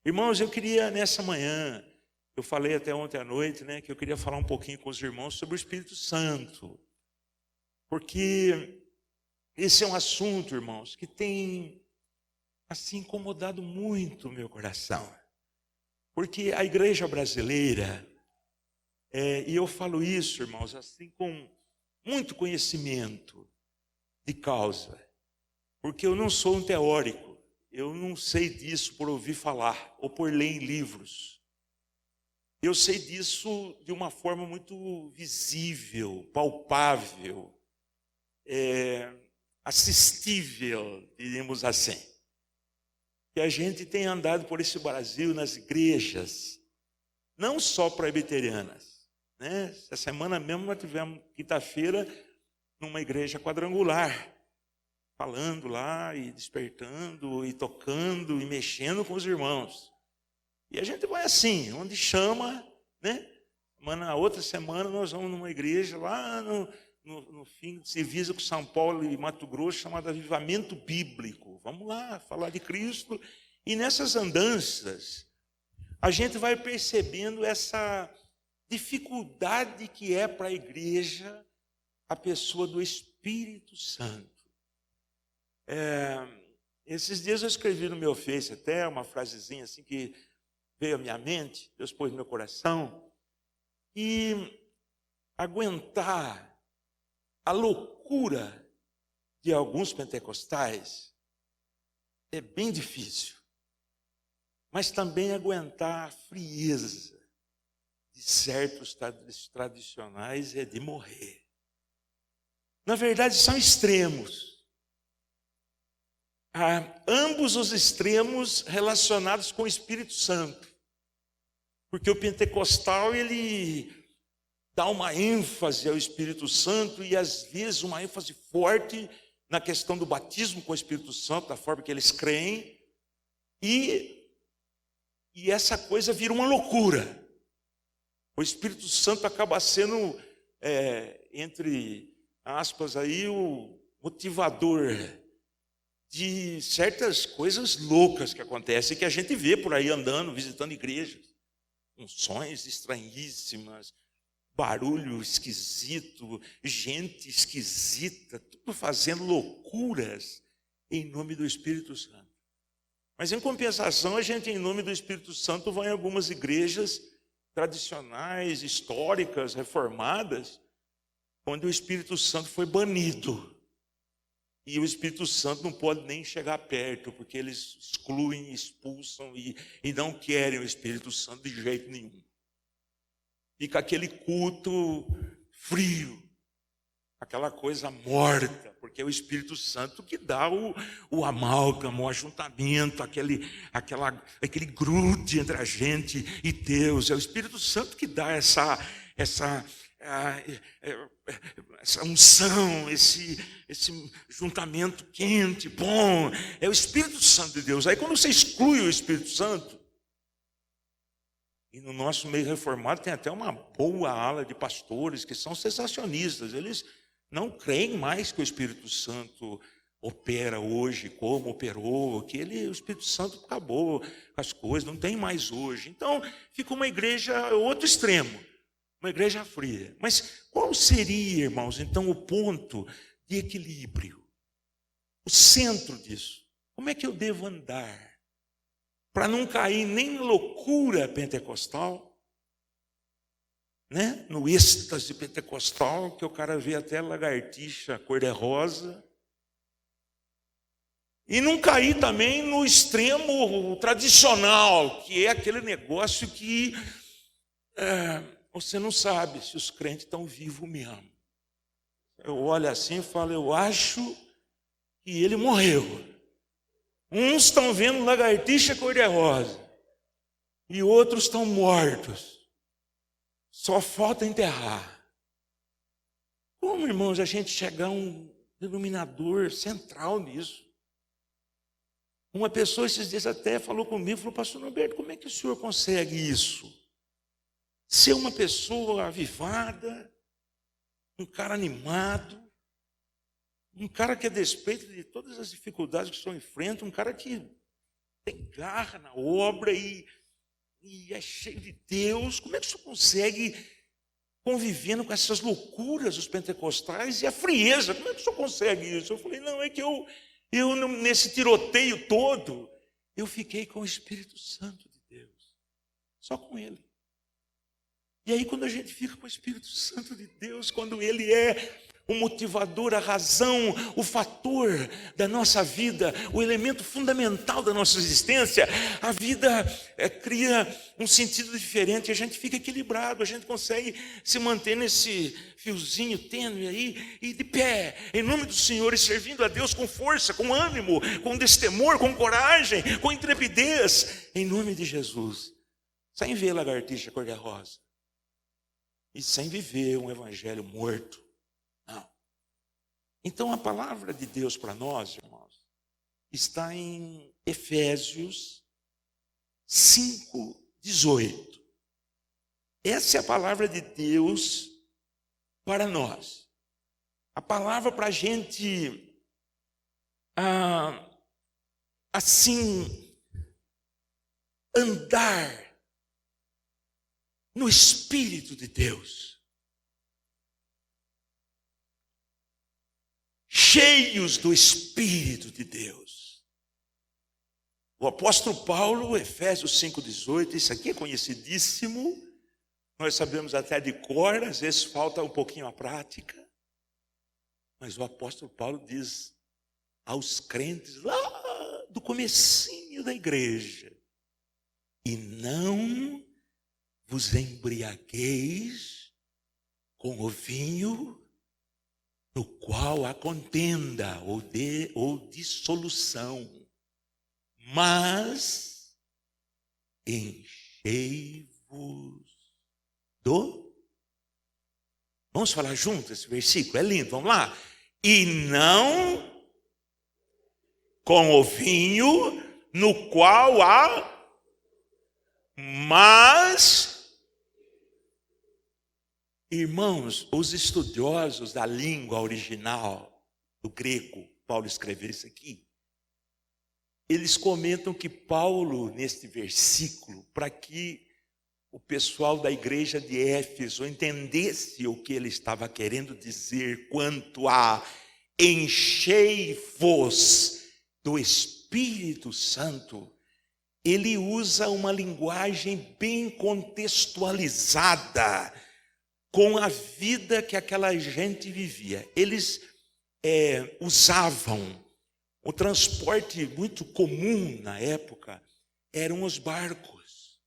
Irmãos, eu queria nessa manhã, eu falei até ontem à noite, né, que eu queria falar um pouquinho com os irmãos sobre o Espírito Santo. Porque esse é um assunto, irmãos, que tem assim incomodado muito o meu coração. Porque a igreja brasileira, e eu falo isso, irmãos, assim com muito conhecimento de causa, porque eu não sou um teórico, eu não sei disso por ouvir falar ou por ler em livros. Eu sei disso de uma forma muito visível, palpável, assistível, diríamos assim. Que a gente tem andado por esse Brasil nas igrejas, não só presbiterianas, né? Essa semana mesmo nós tivemos, quinta-feira, numa igreja quadrangular, falando lá e despertando e tocando e mexendo com os irmãos. E a gente vai assim, onde chama, né? Na outra semana nós vamos numa igreja lá no fim de serviço com São Paulo e Mato Grosso, chamada Avivamento Bíblico. Vamos lá falar de Cristo. E nessas andanças, a gente vai percebendo essa dificuldade que é para a igreja a pessoa do Espírito Santo. Esses dias eu escrevi no meu Face até uma frasezinha assim que veio à minha mente, Deus pôs no meu coração, e aguentar a loucura de alguns pentecostais é bem difícil, mas também aguentar a frieza de certos tradicionais é de morrer. Na verdade, são extremos. Ambos os extremos relacionados com o Espírito Santo. Porque o pentecostal, ele dá uma ênfase ao Espírito Santo e às vezes uma ênfase forte na questão do batismo com o Espírito Santo, da forma que eles creem, e essa coisa vira uma loucura. O Espírito Santo acaba sendo, entre aspas aí, o motivador de certas coisas loucas que acontecem, que a gente vê por aí andando, visitando igrejas. Unções estranhíssimas, barulho esquisito, gente esquisita, tudo fazendo loucuras em nome do Espírito Santo. Mas em compensação, a gente, em nome do Espírito Santo, vai em algumas igrejas tradicionais, históricas, reformadas, onde o Espírito Santo foi banido. E o Espírito Santo não pode nem chegar perto, porque eles excluem, expulsam e não querem o Espírito Santo de jeito nenhum. Fica aquele culto frio, aquela coisa morta, porque é o Espírito Santo que dá o amálgama, o ajuntamento, aquele grude entre a gente e Deus. É o Espírito Santo que dá essa unção, esse juntamento quente, bom. É o Espírito Santo de Deus. Aí quando você exclui o Espírito Santo, e no nosso meio reformado tem até uma boa ala de pastores que são cessacionistas. Eles não creem mais que o Espírito Santo opera hoje como operou, que o Espírito Santo acabou com as coisas, não tem mais hoje. Então fica uma igreja, outro extremo, uma igreja fria. Mas qual seria, irmãos, então o ponto de equilíbrio? O centro disso? Como é que eu devo andar? Para não cair nem na loucura pentecostal, né? No êxtase pentecostal, que o cara vê até lagartixa cor-de-rosa, e não cair também no extremo tradicional, que é aquele negócio que você não sabe se os crentes estão vivos mesmo. Eu olho assim e falo, eu acho que ele morreu. Uns estão vendo lagartixa cor-de-rosa e outros estão mortos. Só falta enterrar. Como, irmãos, a gente chegar a um denominador central nisso? Uma pessoa esses dias até falou comigo, falou, pastor Norberto, como é que o senhor consegue isso? Ser uma pessoa avivada, um cara animado, um cara que, a despeito de todas as dificuldades que o senhor enfrenta, um cara que tem garra na obra e é cheio de Deus. Como é que o senhor consegue, convivendo com essas loucuras dos pentecostais e a frieza, como é que o senhor consegue isso? Eu falei, não, é que eu nesse tiroteio todo, eu fiquei com o Espírito Santo de Deus, só com Ele. E aí quando a gente fica com o Espírito Santo de Deus, quando Ele é o motivador, a razão, o fator da nossa vida, o elemento fundamental da nossa existência, a vida cria um sentido diferente, a gente fica equilibrado, a gente consegue se manter nesse fiozinho tênue aí, e de pé, em nome do Senhor, e servindo a Deus com força, com ânimo, com destemor, com coragem, com intrepidez, em nome de Jesus, sem ver lagartixa cor-de-rosa, e sem viver um evangelho morto. Não. Então a palavra de Deus para nós, irmãos, está em Efésios 5:18. Essa é a palavra de Deus para nós. A palavra para a gente, assim, andar no Espírito de Deus. Cheios do Espírito de Deus. O apóstolo Paulo, Efésios 5:18, isso aqui é conhecidíssimo, nós sabemos até de cor, às vezes falta um pouquinho a prática, mas o apóstolo Paulo diz aos crentes lá do comecinho da igreja, e não vos embriagueis com o vinho no qual há contenda ou dissolução, mas enchei-vos do... Vamos falar juntos esse versículo, é lindo, vamos lá. E não com o vinho no qual há, mas... Irmãos, os estudiosos da língua original, do grego, Paulo escreveu isso aqui, eles comentam que Paulo, neste versículo, para que o pessoal da igreja de Éfeso entendesse o que ele estava querendo dizer quanto a enchei-vos do Espírito Santo, ele usa uma linguagem bem contextualizada com a vida que aquela gente vivia. Eles usavam o transporte muito comum na época, eram os barcos.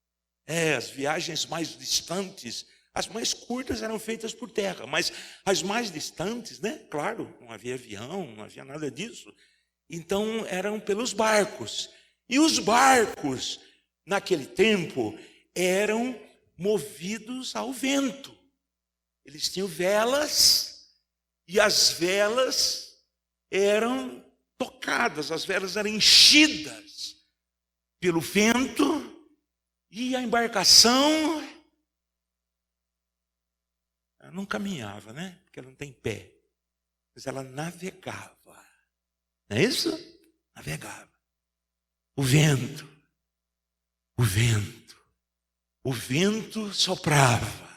As viagens mais distantes, as mais curtas eram feitas por terra, mas as mais distantes, né? Claro, não havia avião, não havia nada disso. Então eram pelos barcos. E os barcos, naquele tempo, eram movidos ao vento. Eles tinham velas, e as velas eram tocadas, as velas eram enchidas pelo vento, e a embarcação ela não caminhava, né? Porque ela não tem pé, mas ela navegava, não é isso? Navegava. O vento soprava.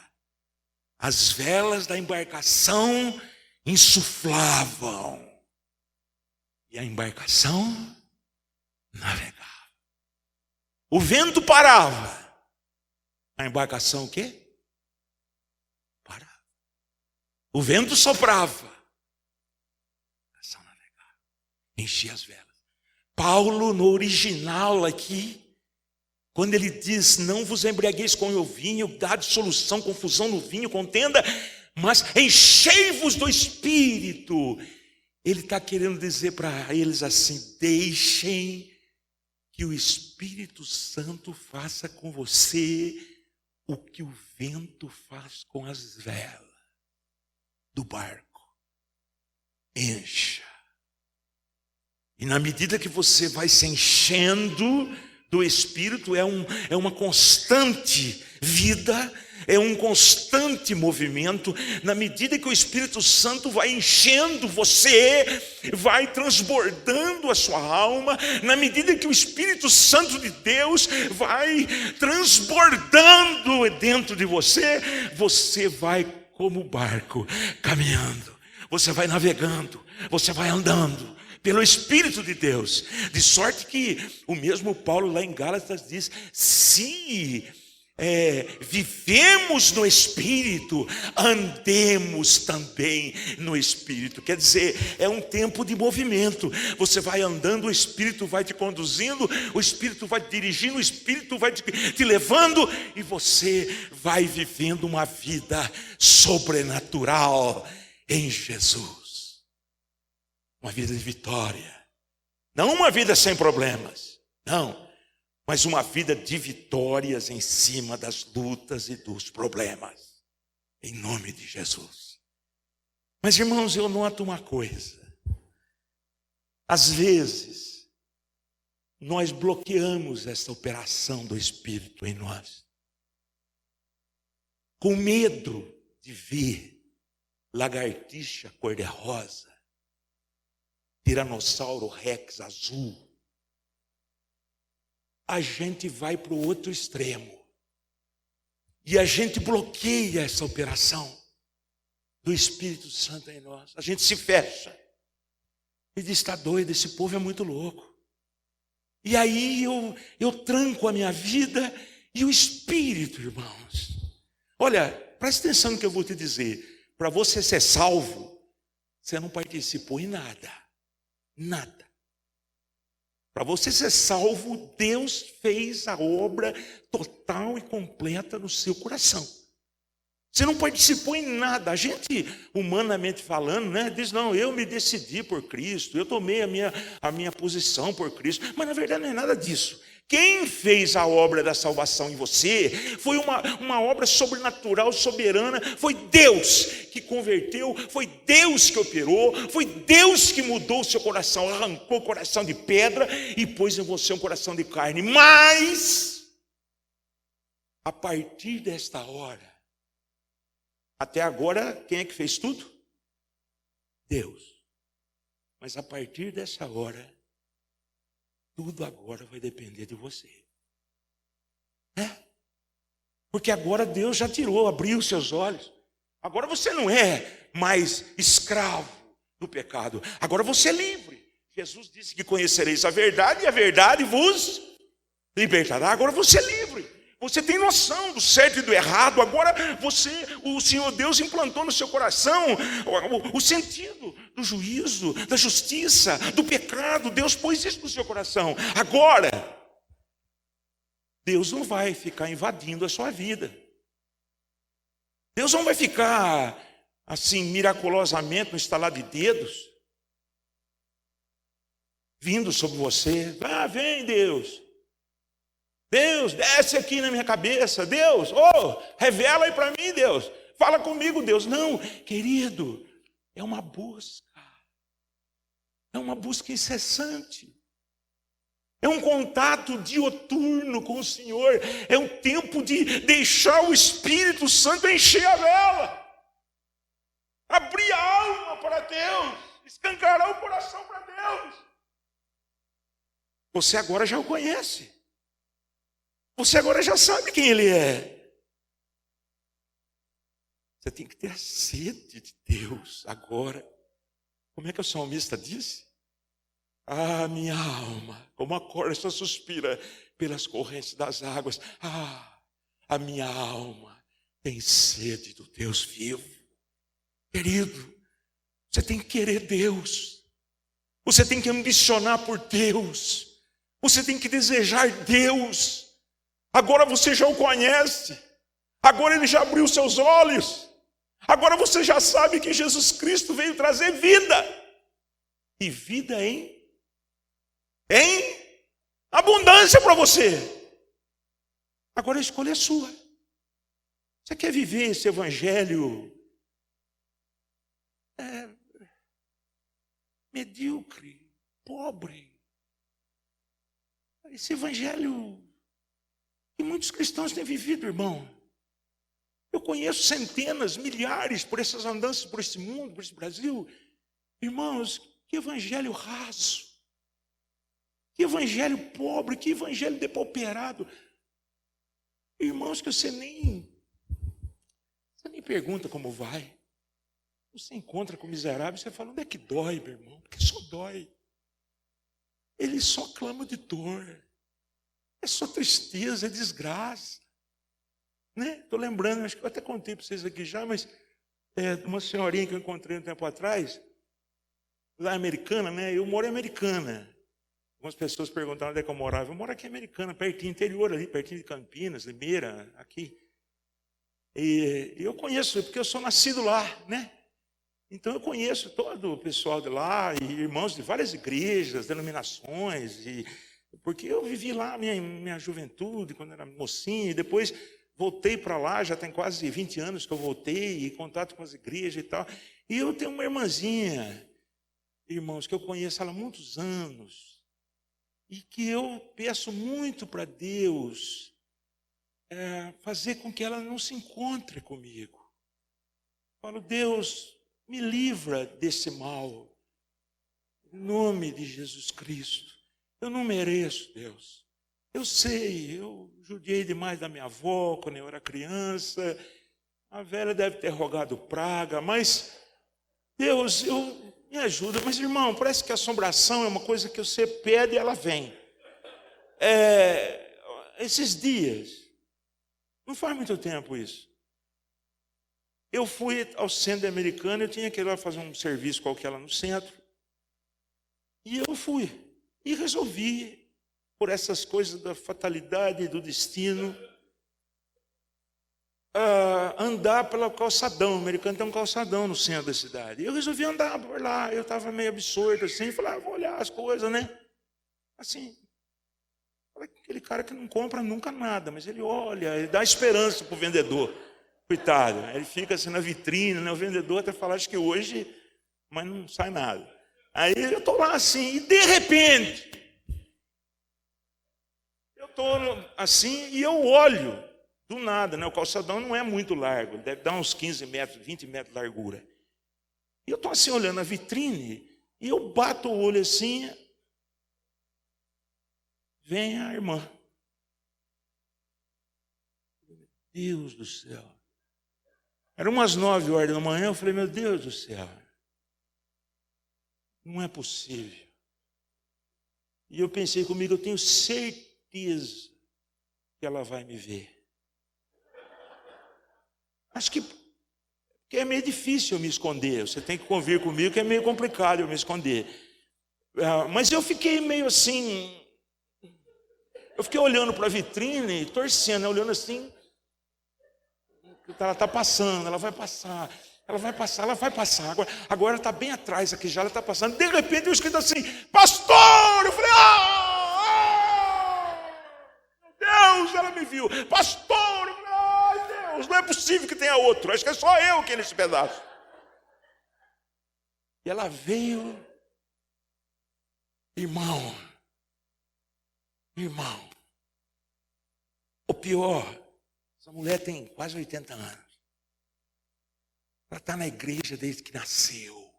As velas da embarcação insuflavam. E a embarcação navegava. O vento parava. A embarcação o quê? Parava. O vento soprava. A embarcação navegava. Enchia as velas. Paulo, no original aqui, quando ele diz, não vos embriagueis com o vinho, dá dissolução, confusão no vinho, contenda, mas enchei-vos do Espírito. Ele está querendo dizer para eles assim, deixem que o Espírito Santo faça com você o que o vento faz com as velas do barco. Encha. E na medida que você vai se enchendo do Espírito, é uma constante vida É um constante movimento. Na medida que o Espírito Santo vai enchendo você, vai transbordando a sua alma, na medida que o Espírito Santo de Deus vai transbordando dentro de você, você vai como barco caminhando, você vai navegando, você vai andando pelo Espírito de Deus, de sorte que o mesmo Paulo lá em Gálatas diz: se vivemos no Espírito, andemos também no Espírito. Quer dizer, é um tempo de movimento. Você vai andando, o Espírito vai te conduzindo, o Espírito vai te dirigindo, o Espírito vai te levando, e você vai vivendo uma vida sobrenatural em Jesus. Uma vida de vitória. Não uma vida sem problemas, não, mas uma vida de vitórias em cima das lutas e dos problemas, em nome de Jesus. Mas, irmãos, eu noto uma coisa: às vezes nós bloqueamos essa operação do Espírito em nós, com medo de ver lagartixa cor-de-rosa, tiranossauro rex azul. A gente vai para o outro extremo e a gente bloqueia essa operação do Espírito Santo em nós. A gente se fecha e diz: está doido, esse povo é muito louco. E aí eu tranco a minha vida e o Espírito, irmãos. Olha, presta atenção no que eu vou te dizer. Para você ser salvo, você não participou em nada. Nada. Para você ser salvo, Deus fez a obra total e completa no seu coração. Você não participou em nada. A gente, humanamente falando, né, diz: não, eu me decidi por Cristo, eu tomei a minha posição por Cristo. Mas na verdade não é nada disso. Quem fez a obra da salvação em você foi uma obra sobrenatural, soberana. Foi Deus que converteu, foi Deus que operou, foi Deus que mudou o seu coração, arrancou o coração de pedra e pôs em você um coração de carne. Mas, a partir desta hora, até agora, quem é que fez tudo? Deus. Mas a partir dessa hora, tudo agora vai depender de você. Porque agora Deus já tirou, abriu os seus olhos. Agora você não é mais escravo do pecado. Agora você é livre. Jesus disse que conhecereis a verdade e a verdade vos libertará. Agora você é livre. Você tem noção do certo e do errado. Agora o Senhor Deus implantou no seu coração o sentido do juízo, da justiça, do pecado. Deus pôs isso no seu coração. Agora, Deus não vai ficar invadindo a sua vida. Deus não vai ficar assim miraculosamente no estalar de dedos vindo sobre você. Vem Deus. Deus, desce aqui na minha cabeça. Deus, revela aí para mim, Deus. Fala comigo, Deus. Não, querido, é uma busca. É uma busca incessante. É um contato dioturno com o Senhor. É um tempo de deixar o Espírito Santo encher a vela. Abrir a alma para Deus. Escancarar o coração para Deus. Você agora já o conhece. Você agora já sabe quem Ele é. Você tem que ter a sede de Deus agora. Como é que o salmista disse? Ah, minha alma, como a corça suspira pelas correntes das águas. Ah, a minha alma tem sede do Deus vivo. Querido, você tem que querer Deus. Você tem que ambicionar por Deus. Você tem que desejar Deus. Agora você já o conhece. Agora Ele já abriu seus olhos. Agora você já sabe que Jesus Cristo veio trazer vida. E vida em abundância para você. Agora a escolha é sua. Você quer viver esse evangelho medíocre, pobre? Esse evangelho que muitos cristãos têm vivido, irmão. Eu conheço centenas, milhares por essas andanças, por esse mundo, por esse Brasil. Irmãos, que evangelho raso, que evangelho pobre, que evangelho depauperado. Irmãos, que você nem pergunta como vai. Você encontra com o miserável, você fala, onde é que dói, meu irmão? Porque só dói. Ele só clama de dor. É só tristeza, é desgraça. Né? Estou lembrando, acho que eu até contei para vocês aqui já, mas uma senhorinha que eu encontrei um tempo atrás, lá em Americana, né? Eu moro em Americana. Algumas pessoas perguntaram onde é que eu morava. Eu moro aqui em Americana, pertinho, interior ali, pertinho de Campinas, Limeira, aqui. E eu conheço, porque eu sou nascido lá, né? Então eu conheço todo o pessoal de lá, e irmãos de várias igrejas, denominações, porque eu vivi lá minha juventude, quando era mocinho, e depois voltei para lá, já tem quase 20 anos que eu voltei, em contato com as igrejas e tal. E eu tenho uma irmãzinha, irmãos, que eu conheço ela há muitos anos, e que eu peço muito para Deus fazer com que ela não se encontre comigo. Falo, Deus, me livra desse mal, em nome de Jesus Cristo. Eu não mereço, Deus. Eu sei, eu judiei demais da minha avó quando eu era criança. A velha deve ter rogado praga, mas Deus, me ajuda. Mas, irmão, parece que a assombração é uma coisa que você pede e ela vem. Esses dias, não faz muito tempo isso. Eu fui ao centro americano, eu tinha que ir lá fazer um serviço qualquer lá no centro. E eu fui. E resolvi, por essas coisas da fatalidade e do destino, andar pelo calçadão. O americano tem um calçadão no centro da cidade. Eu resolvi andar por lá. Eu estava meio absurdo assim, falei, vou olhar as coisas, né? Assim, aquele cara que não compra nunca nada, mas ele olha, ele dá esperança para o vendedor. Coitado, ele fica assim na vitrine, né? O vendedor até fala, acho que hoje, mas não sai nada. Aí eu estou lá assim, e de repente, eu estou assim e eu olho, do nada, né? O calçadão não é muito largo, deve dar uns 15 metros, 20 metros de largura. E eu estou assim olhando a vitrine, e eu bato o olho assim, vem a irmã. Meu Deus do céu. Eram umas 9 horas da manhã, eu falei, meu Deus do céu, não é possível. E eu pensei comigo, eu tenho certeza que ela vai me ver. Acho que é meio difícil eu me esconder, você tem que convir comigo que é meio complicado eu me esconder. Mas eu fiquei meio assim, eu fiquei olhando para a vitrine, torcendo, olhando assim, ela está passando, ela vai passar. Ela vai passar, ela vai passar. Agora ela está bem atrás aqui já, ela está passando. De repente eu escuto assim, pastor! Eu falei, meu Deus, ela me viu. Pastor! Eu falei, ai Deus, não é possível que tenha outro. Acho que é só eu aqui nesse pedaço. E ela veio, irmão, o pior, essa mulher tem quase 80 anos. Ela está na igreja desde que nasceu.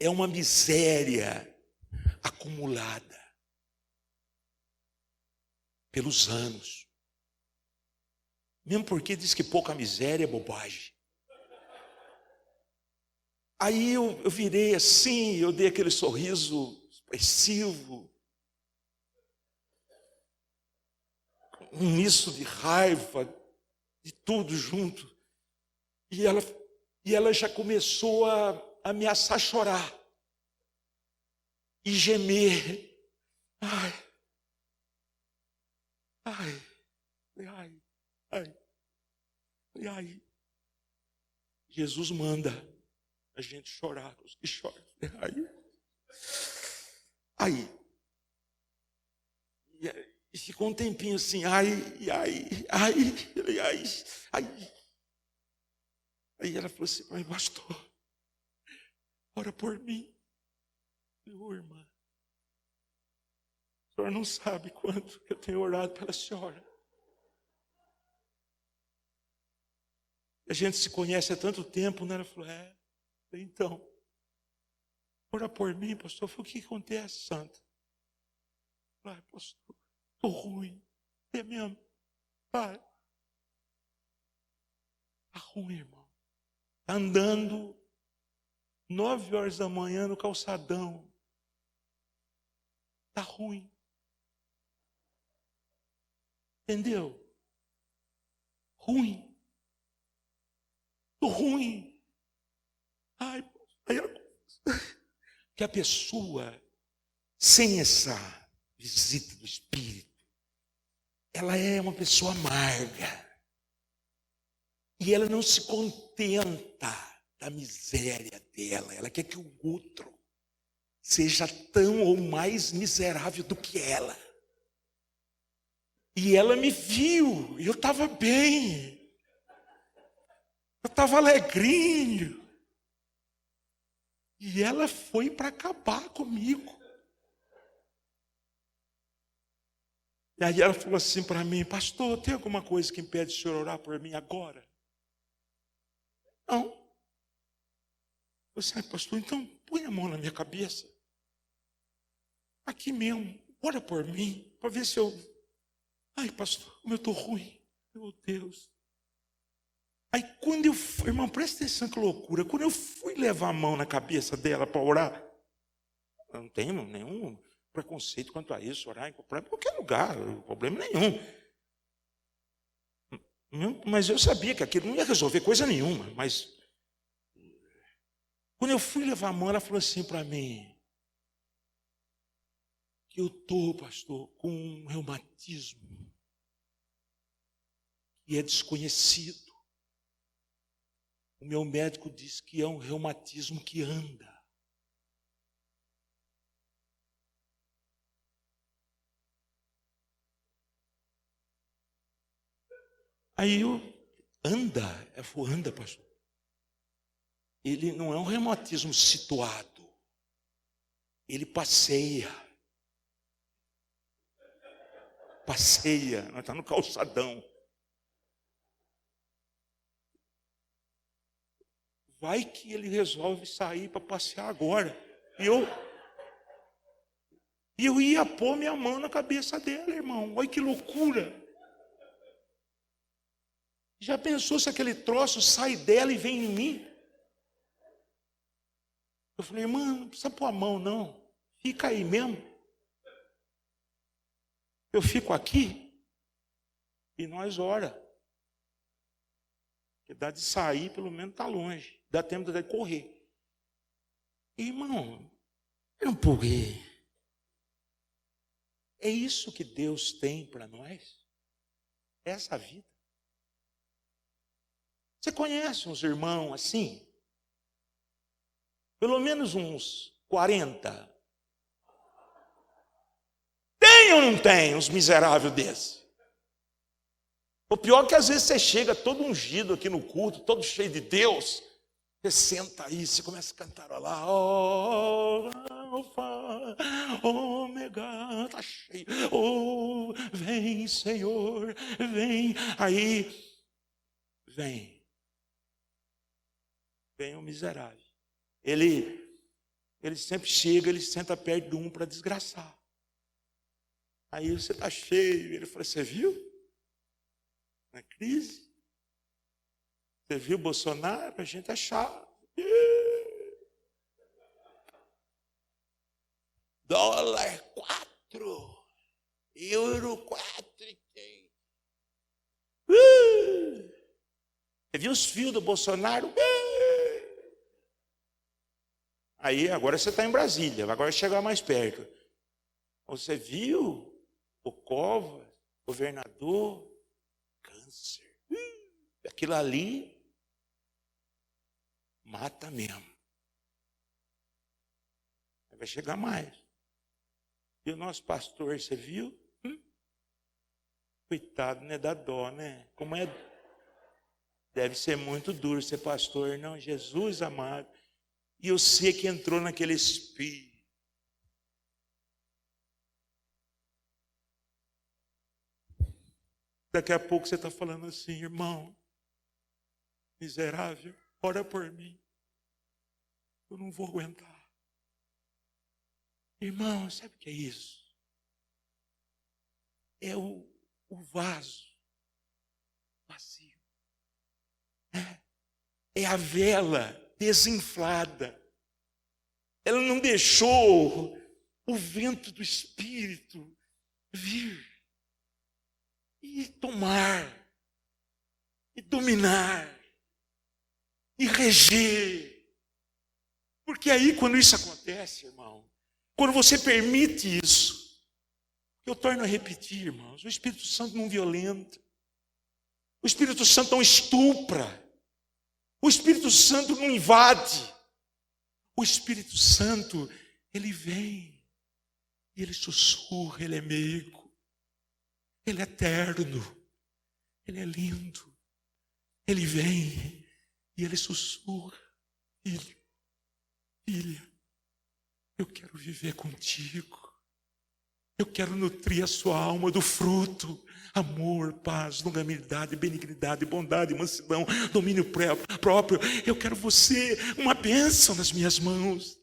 É uma miséria acumulada pelos anos. Mesmo porque diz que pouca miséria é bobagem. Aí eu virei assim, eu dei aquele sorriso expressivo, um misto de raiva, de tudo junto. E ela já começou a ameaçar chorar e gemer. Ai. Jesus manda a gente chorar, os que choram. E ficou um tempinho assim, ai. Aí ela falou assim, mas pastor, ora por mim. Eu, irmã, a senhora não sabe quanto eu tenho orado pela senhora. A gente se conhece há tanto tempo, né? Ela falou, então, ora por mim, pastor. Eu falei, o que acontece, santo? Ai, pastor, estou ruim. É mesmo? Pai, está ruim, irmão. Andando 9 horas da manhã no calçadão. Está ruim. Entendeu? Ruim. Estou ruim. Ai, que a pessoa, sem essa visita do Espírito, ela é uma pessoa amarga. E ela não se contenta da miséria dela. Ela quer que o outro seja tão ou mais miserável do que ela. E ela me viu, e eu estava bem. Eu estava alegrinho. E ela foi para acabar comigo. E aí ela falou assim para mim, pastor, tem alguma coisa que impede o senhor orar por mim agora? Não. Eu disse, pastor, então põe a mão na minha cabeça. Aqui mesmo, ora por mim, para ver se eu... Ai, pastor, como eu estou ruim. Meu Deus. Aí quando eu fui, irmão, presta atenção que loucura. Quando eu fui levar a mão na cabeça dela para orar, eu não tenho nenhum preconceito quanto a isso, orar em qualquer lugar, problema nenhum. Mas eu sabia que aquilo não ia resolver coisa nenhuma. Mas quando eu fui levar a mão, ela falou assim para mim, que eu estou, pastor, com um reumatismo que é desconhecido. O meu médico disse que é um reumatismo que anda. Aí eu, anda, pastor. Ele não é um reumatismo situado. Ele passeia. Nós estamos no calçadão. Vai que ele resolve sair para passear agora. E eu ia pôr minha mão na cabeça dela, irmão. Olha que loucura. Já pensou se aquele troço sai dela e vem em mim? Eu falei, irmã, não precisa pôr a mão, não. Fica aí mesmo. Eu fico aqui e nós ora. Porque dá de sair, pelo menos está longe. Dá tempo de correr. Irmão, eu não porrei. É isso que Deus tem para nós? É essa vida. Você conhece uns irmãos assim? Pelo menos uns 40. Tem ou não tem uns miseráveis desses? O pior é que às vezes você chega todo ungido aqui no culto, todo cheio de Deus. Você senta aí, você começa a cantarolar. Oh, Alfa, Ômega, tá cheio. Oh, vem, Senhor, vem. Aí, vem o miserável. Ele sempre chega, ele senta perto de um para desgraçar. Aí você está cheio. Ele fala, você viu? Na crise. Você viu Bolsonaro? A gente achava. Dólar 4. Euro 4. Você viu os fios do Bolsonaro? Aí agora você está em Brasília, agora chegar mais perto. Você viu o Covas, governador, câncer. Aquilo ali mata mesmo. Vai chegar mais. E o nosso pastor, você viu? Coitado, né? Dá dó, né? Como é? Deve ser muito duro ser pastor, não? Jesus amado. E eu sei que entrou naquele espírito. Daqui a pouco você está falando assim, irmão, miserável, ora por mim. Eu não vou aguentar. Irmão, sabe o que é isso? É o vaso vazio. É a vela desinflada. Ela não deixou o vento do Espírito vir e tomar, e dominar, e reger. Porque aí, quando isso acontece, irmão, quando você permite isso, eu torno a repetir, irmãos, o Espírito Santo não violenta, o Espírito Santo não estupra, o Espírito Santo não invade, o Espírito Santo, ele vem, e ele sussurra, ele é meigo, ele é eterno, ele é lindo, ele vem, e ele sussurra, filho, filha, eu quero viver contigo. Eu quero nutrir a sua alma do fruto. Amor, paz, longanimidade, benignidade, bondade, mansidão, domínio próprio. Eu quero você, uma bênção nas minhas mãos.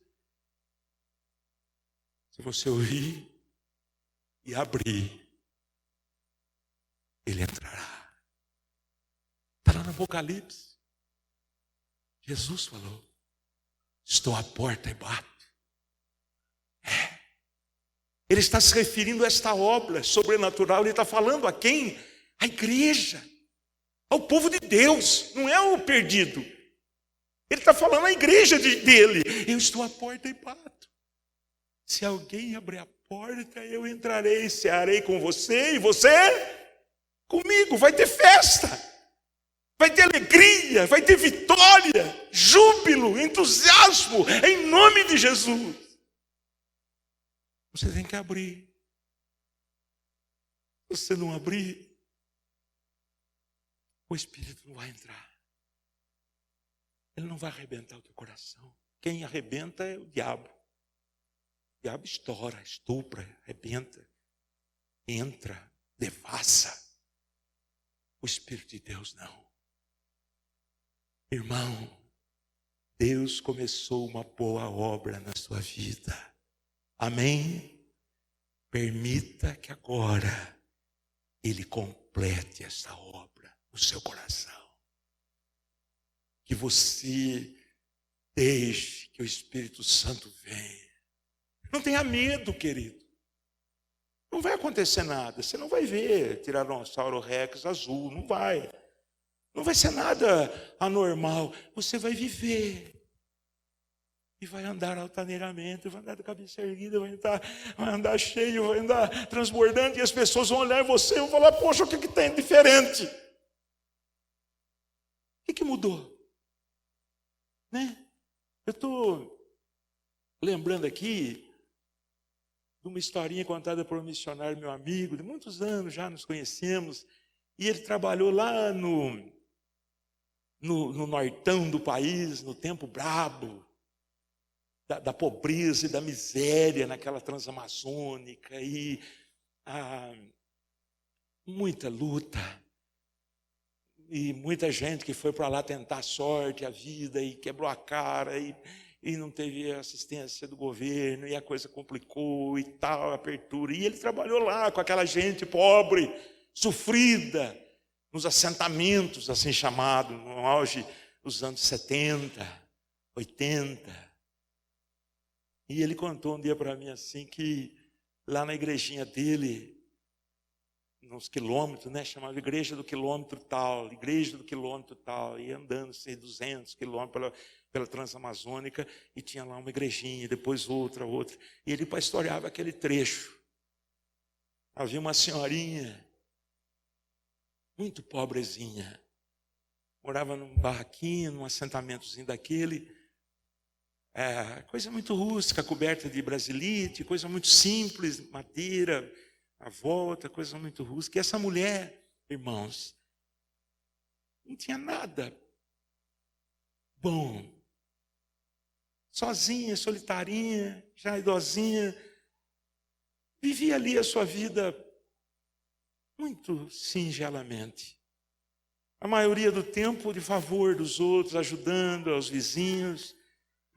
Se você ouvir e abrir, ele entrará. Está lá no Apocalipse. Jesus falou, estou à porta e bato. Ele está se referindo a esta obra sobrenatural. Ele está falando a quem? A igreja, ao povo de Deus, não é o perdido. Ele está falando à igreja dele. Eu estou à porta e bato. Se alguém abrir a porta, eu entrarei, cearei com você e você comigo. Vai ter festa, vai ter alegria, vai ter vitória, júbilo, entusiasmo, em nome de Jesus. Você tem que abrir. Se você não abrir, o Espírito não vai entrar. Ele não vai arrebentar o teu coração. Quem arrebenta é o diabo. O diabo estoura, estupra, arrebenta, entra, devassa. O Espírito de Deus não. Irmão, Deus começou uma boa obra na sua vida. Amém? Permita que agora Ele complete essa obra no seu coração. Que você deixe que o Espírito Santo venha. Não tenha medo, querido. Não vai acontecer nada. Você não vai ver Tiranossauro Rex azul. Não vai. Não vai ser nada anormal. Você vai viver. E vai andar altaneiramente, vai andar de cabeça erguida, vai andar cheio, vai andar transbordando, e as pessoas vão olhar em você e vão falar, poxa, o que tem de diferente? O que mudou? Né? Eu estou lembrando aqui de uma historinha contada por um missionário, meu amigo, de muitos anos já nos conhecemos, e ele trabalhou lá no nortão do país, no tempo brabo, da pobreza e da miséria naquela transamazônica, e muita luta, e muita gente que foi para lá tentar a sorte, a vida, e quebrou a cara, e não teve assistência do governo, e a coisa complicou e tal, a apertura. E ele trabalhou lá com aquela gente pobre, sofrida, nos assentamentos, assim chamados, no auge dos anos 70, 80. E ele contou um dia para mim assim, que lá na igrejinha dele, nos quilômetros, né, chamava igreja do quilômetro tal, e andando assim, 200 quilômetros pela Transamazônica, e tinha lá uma igrejinha, depois outra. E ele pastoreava aquele trecho. Havia uma senhorinha, muito pobrezinha, morava num barraquinho, num assentamentozinho daquele, coisa muito rústica, coberta de brasilite, coisa muito simples, madeira, à volta, coisa muito rústica. E essa mulher, irmãos, não tinha nada bom. Sozinha, solitarinha, já idosinha, vivia ali a sua vida muito singelamente. A maioria do tempo de favor dos outros, ajudando aos vizinhos,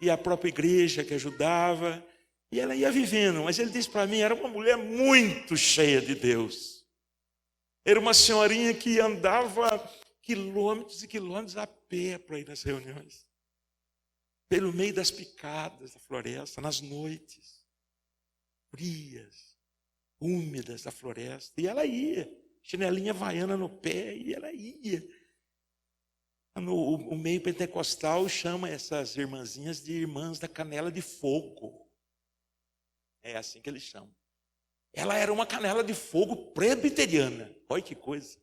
e a própria igreja que ajudava, e ela ia vivendo. Mas ele disse para mim, era uma mulher muito cheia de Deus. Era uma senhorinha que andava quilômetros e quilômetros a pé para ir nas reuniões. Pelo meio das picadas da floresta, nas noites frias, úmidas da floresta. E ela ia, chinelinha havaiana no pé, e ela ia. O meio pentecostal chama essas irmãzinhas de irmãs da canela de fogo. É assim que eles chamam. Ela era uma canela de fogo presbiteriana. Olha que coisa.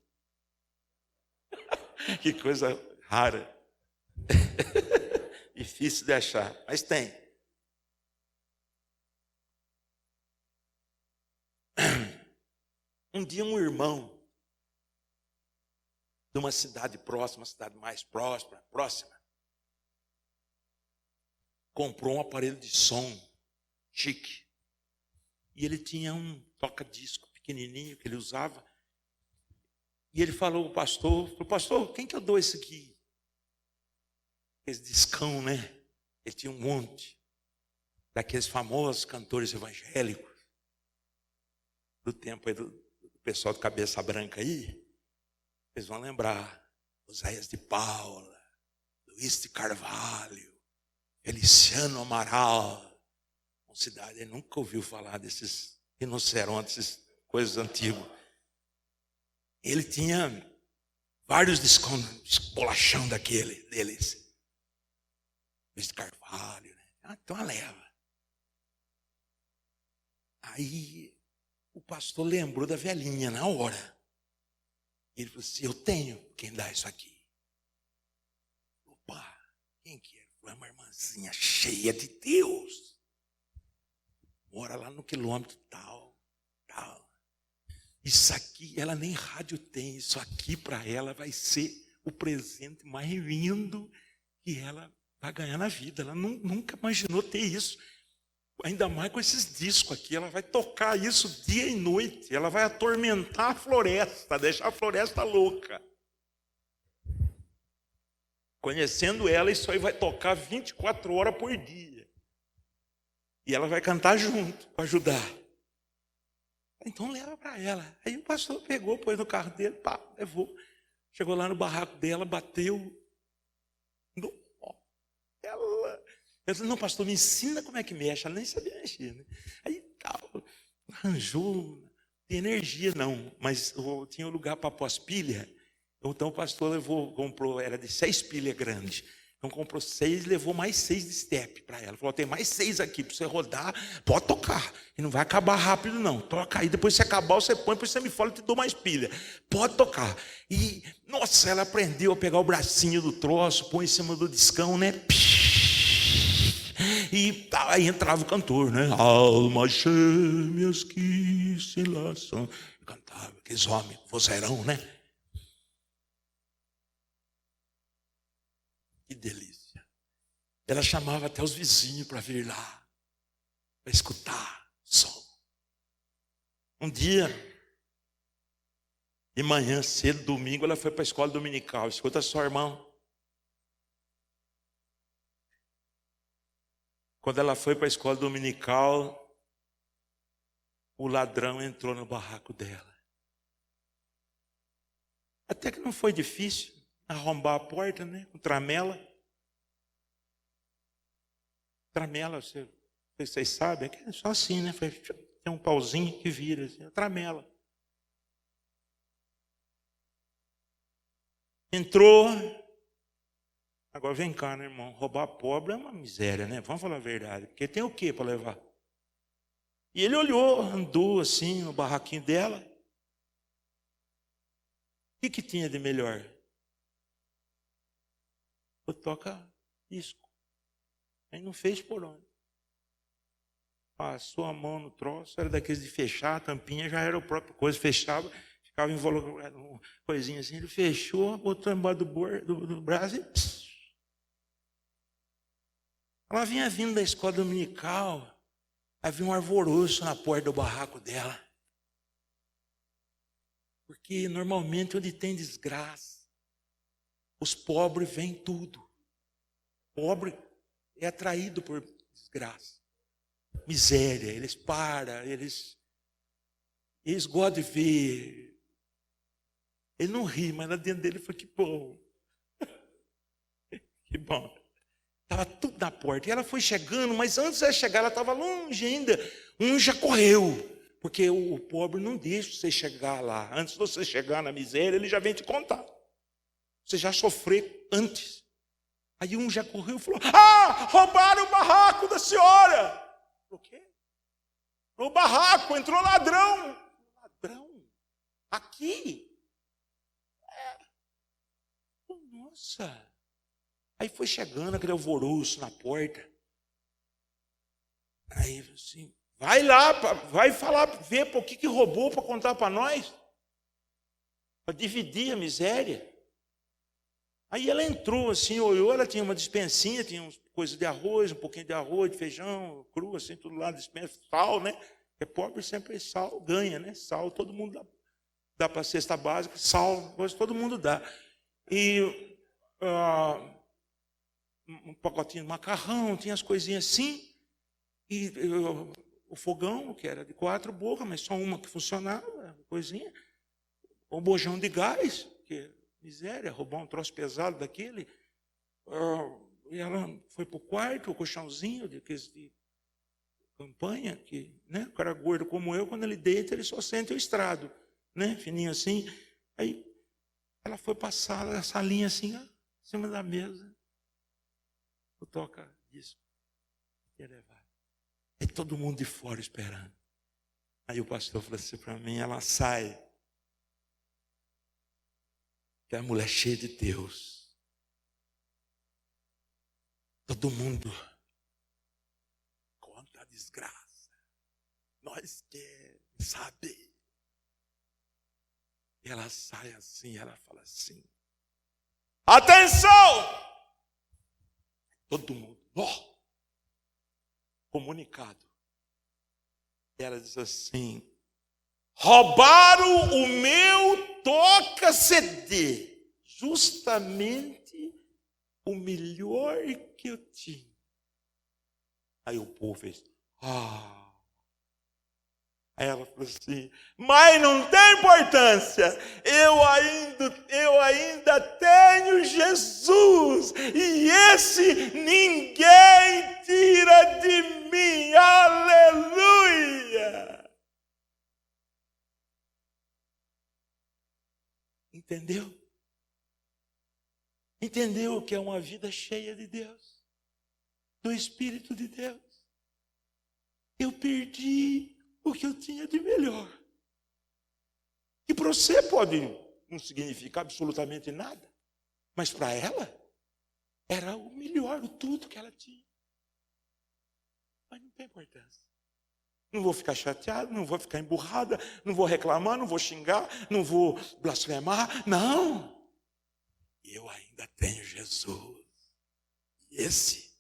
Que coisa rara. Difícil de achar, mas tem. Um dia um irmão de uma cidade próxima, uma cidade mais próxima, comprou um aparelho de som chique. E ele tinha um toca-disco pequenininho que ele usava. E ele falou ao pastor, pastor, quem que eu dou esse aqui? Esse discão, né? Ele tinha um monte daqueles famosos cantores evangélicos do tempo aí do pessoal de cabeça branca aí. Vocês vão lembrar, Oséias de Paula, Luiz de Carvalho, Feliciano Amaral. Uma cidade, ele nunca ouviu falar desses rinocerontes, essas coisas antigas. Ele tinha vários bolachão deles. Luiz de Carvalho, né? Então a leva. Aí o pastor lembrou da velhinha na hora. Ele falou assim, eu tenho quem dá isso aqui. Opa, quem que é? Foi uma irmãzinha cheia de Deus. Mora lá no quilômetro tal. Isso aqui, ela nem rádio tem. Isso aqui para ela vai ser o presente mais lindo que ela vai ganhar na vida. Ela nunca imaginou ter isso. Ainda mais com esses discos aqui. Ela vai tocar isso dia e noite. Ela vai atormentar a floresta, deixar a floresta louca. Conhecendo ela, isso aí vai tocar 24 horas por dia. E ela vai cantar junto, para ajudar. Então leva para ela. Aí o pastor pegou, pôs no carro dele, pá, levou. Chegou lá no barraco dela, bateu. Eu disse, não, pastor, me ensina como é que mexe. Ela nem sabia mexer, né? Aí arranjou, não tem energia não, mas tinha um lugar para pôr as pilhas. Então o pastor comprou, era de 6 pilhas grandes. Então comprou 6 e levou mais 6 de step para ela. Falou, tem mais 6 aqui para você rodar, pode tocar. E não vai acabar rápido não. Toca aí, depois se acabar você põe, depois você me fala e te dou mais pilha. Pode tocar. E, nossa, ela aprendeu a pegar o bracinho do troço, põe em cima do discão, né? E aí entrava o cantor, né? Almas gêmeas que se laçam. Cantava, aqueles homens, vozeirão, né? Que delícia. Ela chamava até os vizinhos para vir lá, para escutar o som. Um dia, de manhã cedo, domingo, ela foi para a escola dominical. Escuta só, irmão. Quando ela foi para a escola dominical, o ladrão entrou no barraco dela. Até que não foi difícil arrombar a porta, né? Com tramela. Tramela, vocês sabem, é só assim, né? Tem um pauzinho que vira, assim, tramela. Entrou. Agora vem cá, né, irmão? Roubar pobre é uma miséria, né? Vamos falar a verdade. Porque tem o quê para levar? E ele olhou, andou assim no barraquinho dela. O que tinha de melhor? Toca disco. Aí não fez por onde. Passou a mão no troço, era daqueles de fechar, a tampinha já era o próprio coisa, fechava, ficava involucrado, uma coisinha assim. Ele fechou, botou embaixo do braço e... Pss. Ela vinha vindo da escola dominical, havia um alvoroço na porta do barraco dela. Porque normalmente onde tem desgraça, Os pobres veem tudo. Pobre é atraído por desgraça, miséria. Eles param, eles gostam de ver. Ele não ri, mas lá dentro dele foi que bom. Que bom. Estava tudo na porta. E ela foi chegando, mas antes de ela chegar, ela estava longe ainda. Um já correu. Porque o pobre não deixa você chegar lá. Antes de você chegar na miséria, ele já vem te contar. Você já sofreu antes. Aí um já correu e falou: roubaram o barraco da senhora. O quê? O barraco, entrou ladrão. Ladrão? Aqui? Nossa. Aí foi chegando aquele alvoroço na porta. Aí assim, vai lá, vai falar, ver por que roubou para contar para nós. Para dividir a miséria. Aí ela entrou assim, olhou, ela tinha uma despensinha, tinha umas coisas de arroz, um pouquinho de arroz, de feijão, cru, assim, tudo lá, dispensa, sal, né? Porque pobre sempre sal ganha, né? Sal, todo mundo dá para a cesta básica, sal, todo mundo dá. E um pacotinho de macarrão, tinha as coisinhas assim, e o fogão, que era de 4 bocas, mas só uma que funcionava, coisinha, um bojão de gás, que miséria, roubar um troço pesado daquele. E ela foi para o quarto, o colchãozinho de campanha, que, né, o cara gordo como eu, quando ele deita, ele só sente o estrado, né, fininho assim. Aí ela foi passar a salinha assim, em cima da mesa. O toca-disco ia levar. Aí todo mundo de fora esperando. Aí o pastor falou assim para mim: ela sai. Que é a mulher cheia de Deus. Todo mundo conta a desgraça. Nós queremos saber. E ela sai assim, ela fala assim: atenção! Todo mundo, comunicado. E ela diz assim: roubaram o meu toca-CD, justamente o melhor que eu tinha. Aí o povo fez: Aí ela falou assim: mas não tem importância, eu ainda tenho Jesus, e esse ninguém tira de mim. Aleluia! Entendeu? Entendeu o que é uma vida cheia de Deus, do Espírito de Deus? Eu perdi o que eu tinha de melhor. E para você pode não significar absolutamente nada, mas para ela era o melhor, o tudo que ela tinha. Mas não tem importância. Não vou ficar chateado, não vou ficar emburrada, não vou reclamar, não vou xingar, não vou blasfemar. Não. Eu ainda tenho Jesus. E esse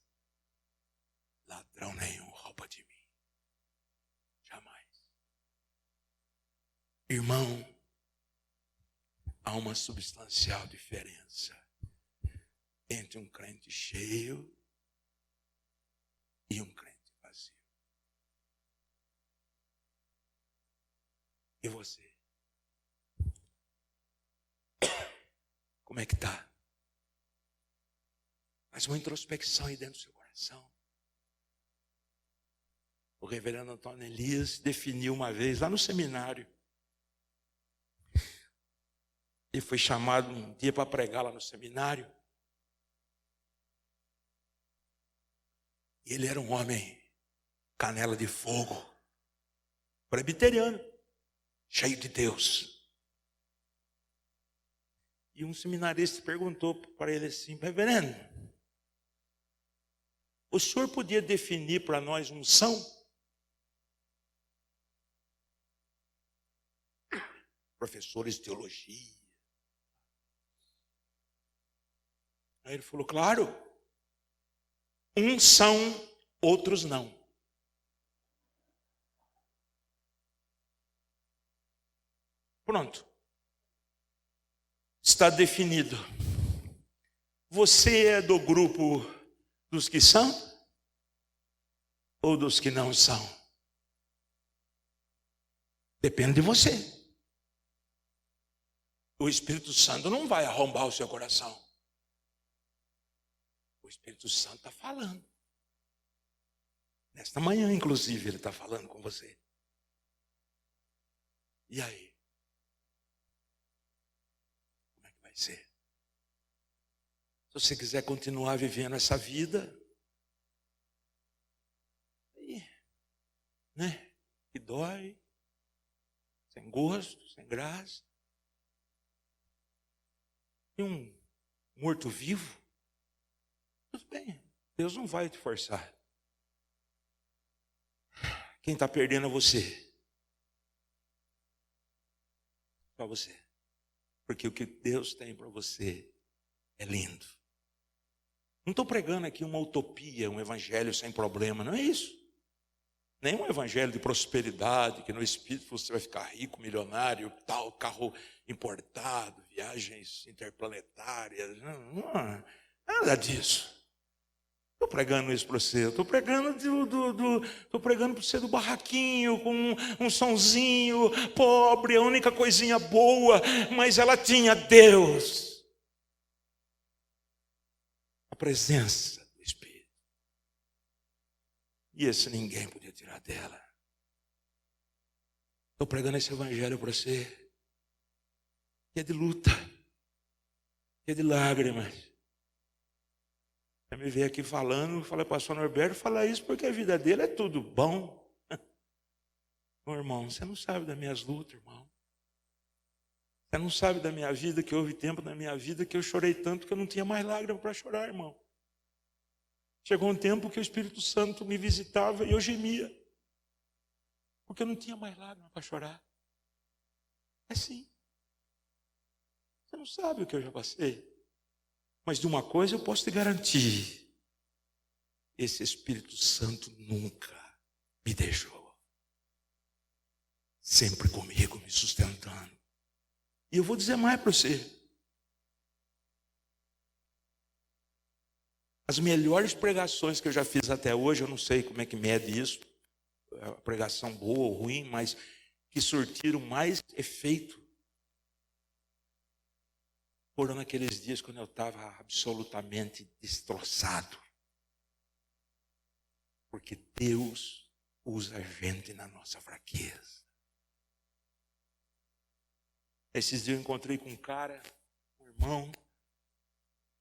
ladrão nenhum rouba de mim. Jamais. Irmão, há uma substancial diferença entre um crente cheio e um crente vazio. E você? Como é que está? Faz uma introspecção aí dentro do seu coração. O reverendo Antônio Elias definiu uma vez lá no seminário. Ele foi chamado um dia para pregar lá no seminário. E ele era um homem canela de fogo, presbiteriano, cheio de Deus. E um seminarista perguntou para ele assim: reverendo, o senhor podia definir para nós unção? Professores de teologia. Aí ele falou: claro, uns são, outros não. Pronto. Está definido. Você é do grupo dos que são ou dos que não são? Depende de você. O Espírito Santo não vai arrombar o seu coração. O Espírito Santo está falando. Nesta manhã, inclusive, ele está falando com você. E aí? Como é que vai ser? Se você quiser continuar vivendo essa vida, né? Que dói, sem gosto, sem graça. E um morto-vivo, tudo bem, Deus não vai te forçar. Quem está perdendo é você. Só você. Porque o que Deus tem para você é lindo. Não estou pregando aqui uma utopia, um evangelho sem problema, não é isso. Nem um evangelho de prosperidade, que no Espírito você vai ficar rico, milionário, tal, carro importado, viagens interplanetárias. Não, nada disso. Estou pregando isso para você. Estou pregando para você do barraquinho, com um sonzinho pobre, a única coisinha boa, mas ela tinha Deus. A presença do Espírito. E esse ninguém podia tirar dela. Estou pregando esse evangelho para você, que é de luta, que é de lágrimas. Você me veio aqui falando, falei, pastor Norberto, fala isso porque a vida dele é tudo bom. Meu irmão, você não sabe das minhas lutas, irmão. Você não sabe da minha vida, que houve tempo na minha vida que eu chorei tanto que eu não tinha mais lágrimas para chorar, irmão. Chegou um tempo que o Espírito Santo me visitava e eu gemia. Porque eu não tinha mais lágrimas para chorar. É assim. Você não sabe o que eu já passei. Mas de uma coisa eu posso te garantir. Esse Espírito Santo nunca me deixou. Sempre comigo, me sustentando. E eu vou dizer mais para você. As melhores pregações que eu já fiz até hoje, eu não sei como é que mede isso, a pregação boa ou ruim, mas que surtiram mais efeito, foram naqueles dias quando eu estava absolutamente destroçado. Porque Deus usa a gente na nossa fraqueza. Esses dias eu encontrei com um cara, um irmão,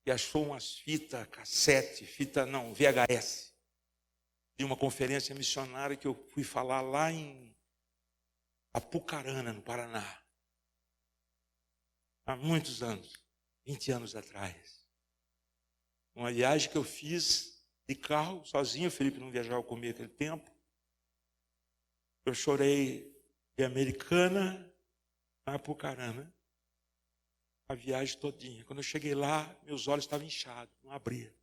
que achou umas fitas cassete, VHS, de uma conferência missionária que eu fui falar lá em Apucarana, no Paraná. Há muitos anos, 20 anos atrás. Uma viagem que eu fiz de carro, sozinho, o Felipe não viajava comigo naquele tempo. Eu chorei de Americana a Apucarana, a viagem todinha. Quando eu cheguei lá, meus olhos estavam inchados, não abria.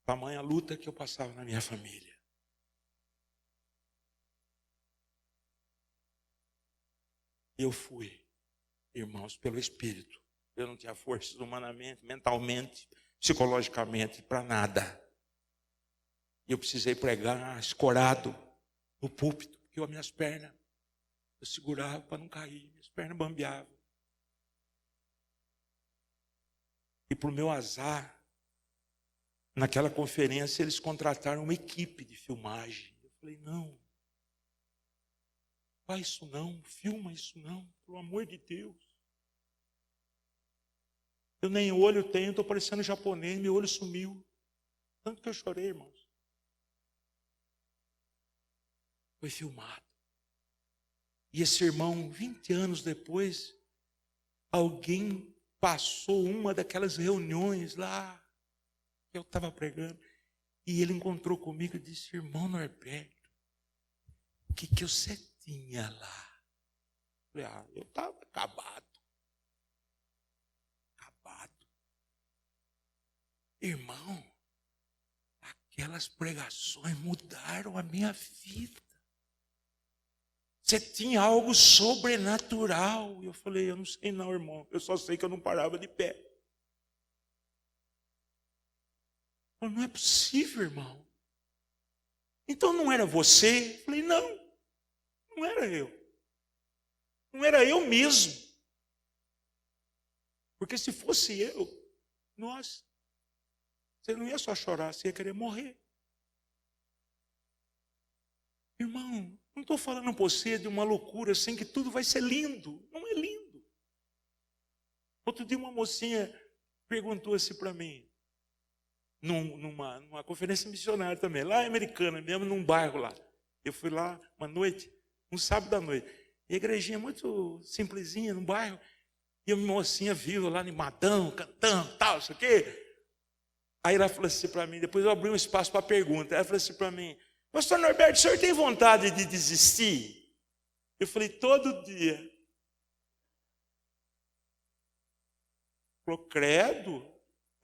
Tamanha luta que eu passava na minha família. Eu fui, irmãos, pelo Espírito. Eu não tinha forças humanamente, mentalmente, psicologicamente, para nada. E eu precisei pregar escorado no púlpito, porque as minhas pernas, eu segurava para não cair, minhas pernas bambeavam. E para o meu azar, naquela conferência eles contrataram uma equipe de filmagem. Eu falei, não, faz isso não, filma isso não, pelo amor de Deus. Eu nem olho tenho, estou parecendo japonês, meu olho sumiu. Tanto que eu chorei, irmãos. Foi filmado. E esse irmão, 20 anos depois, alguém passou uma daquelas reuniões lá, que eu estava pregando, e ele encontrou comigo e disse, irmão Norberto, o que você tinha lá? Eu falei, eu estava acabado. Irmão, aquelas pregações mudaram a minha vida. Você tinha algo sobrenatural. Eu falei, eu não sei não, irmão. Eu só sei que eu não parava de pé. Não é possível, irmão. Então não era você? Eu falei, não era eu. Não era eu mesmo. Porque se fosse eu, nossa, você não ia só chorar, você ia querer morrer. Irmão, não estou falando para você de uma loucura assim que tudo vai ser lindo. Não é lindo. Outro dia uma mocinha perguntou assim para mim, numa conferência missionária também, lá em Americana, mesmo num bairro lá. Eu fui lá uma noite, um sábado à noite. E a igrejinha muito simplesinha, no bairro. E a mocinha viu lá animadão, cantando, tal, isso aqui. Aí ela falou assim para mim, depois eu abri um espaço para pergunta. Ela falou assim para mim, pastor Norberto, o senhor tem vontade de desistir? Eu falei, todo dia. Falou, credo?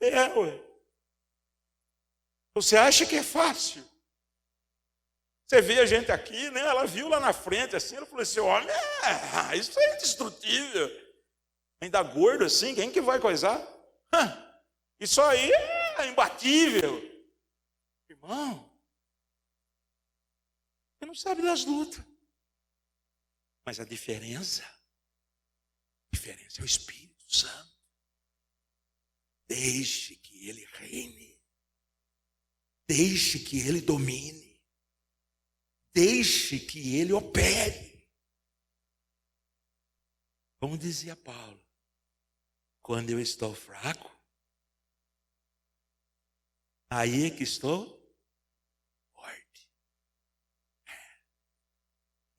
Ué. Você acha que é fácil? Você vê a gente aqui, né? Ela viu lá na frente assim, ela falou assim, homem, isso é indestrutível. Ainda gordo assim, quem que vai coisar? Isso aí é imbatível. Irmão, você não sabe das lutas. Mas a diferença é o Espírito Santo. Deixe que Ele reine. Deixe que Ele domine. Deixe que Ele opere. Como dizia Paulo, quando eu estou fraco, aí é que estou forte.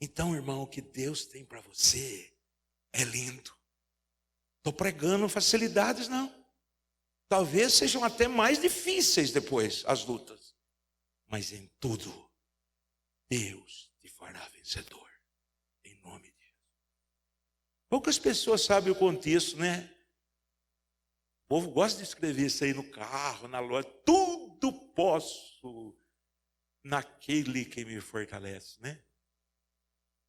Então, irmão, o que Deus tem para você é lindo. Estou pregando facilidades, não. Talvez sejam até mais difíceis depois as lutas. Mas em tudo, Deus te fará vencedor. Em nome de Jesus. Poucas pessoas sabem o contexto, né? O povo gosta de escrever isso aí no carro, na loja. Tudo posso naquele que me fortalece, né?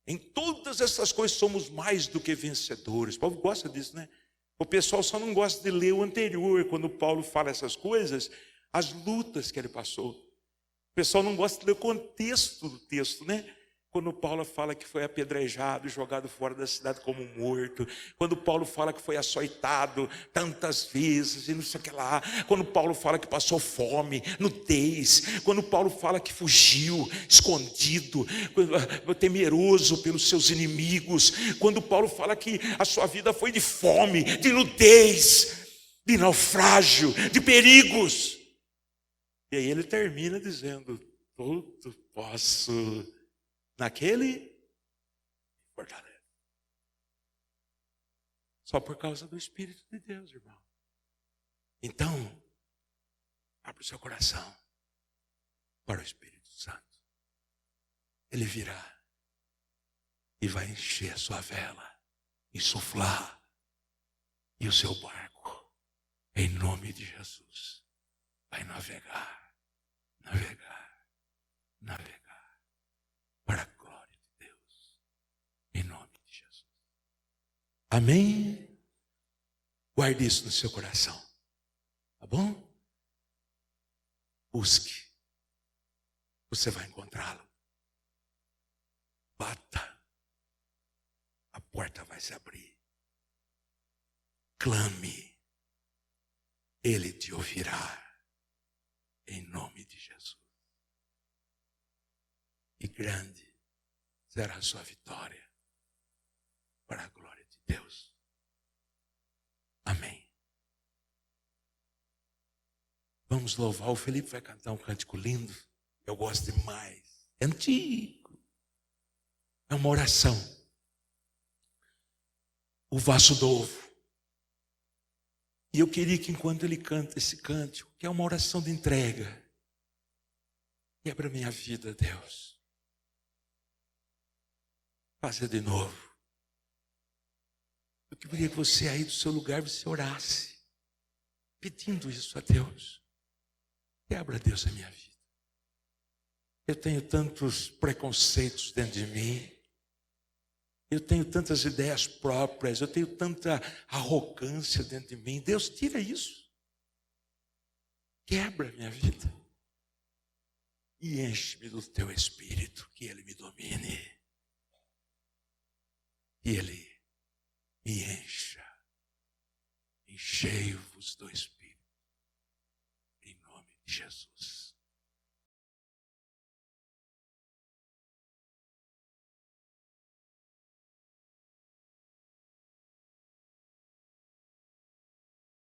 Em todas essas coisas somos mais do que vencedores. O povo gosta disso, né? O pessoal só não gosta de ler o anterior, quando Paulo fala essas coisas, as lutas que ele passou. O pessoal não gosta de ler o contexto do texto, né? Quando Paulo fala que foi apedrejado, jogado fora da cidade como morto. Quando Paulo fala que foi açoitado tantas vezes e não sei o que lá. Quando Paulo fala que passou fome, nudez. Quando Paulo fala que fugiu, escondido, temeroso pelos seus inimigos. Quando Paulo fala que a sua vida foi de fome, de nudez, de naufrágio, de perigos. E aí ele termina dizendo, tudo posso naquele fortaleza. Só por causa do Espírito de Deus, irmão. Então, abra o seu coração para o Espírito Santo. Ele virá e vai encher a sua vela, insuflar, e o seu barco, em nome de Jesus, vai navegar para a glória de Deus, em nome de Jesus. Amém? Guarde isso no seu coração, tá bom? Busque, você vai encontrá-lo. Bata, a porta vai se abrir. Clame, Ele te ouvirá, em nome de Jesus. E grande será a sua vitória, para a glória de Deus. Amém. Vamos louvar. O Felipe vai cantar um cântico lindo. Eu gosto demais. É antigo. É uma oração. O vaso novo. E eu queria que enquanto ele canta esse cântico, que é uma oração de entrega, quebra minha vida, Deus. Faça de novo. Eu queria que você aí do seu lugar, você orasse, pedindo isso a Deus. Quebra, Deus, a minha vida. Eu tenho tantos preconceitos dentro de mim. Eu tenho tantas ideias próprias. Eu tenho tanta arrogância dentro de mim. Deus, tira isso. quebra minha vida e enche-me do teu Espírito, que ele me domine, e ele me encha. Enchei-vos do Espírito, em nome de Jesus.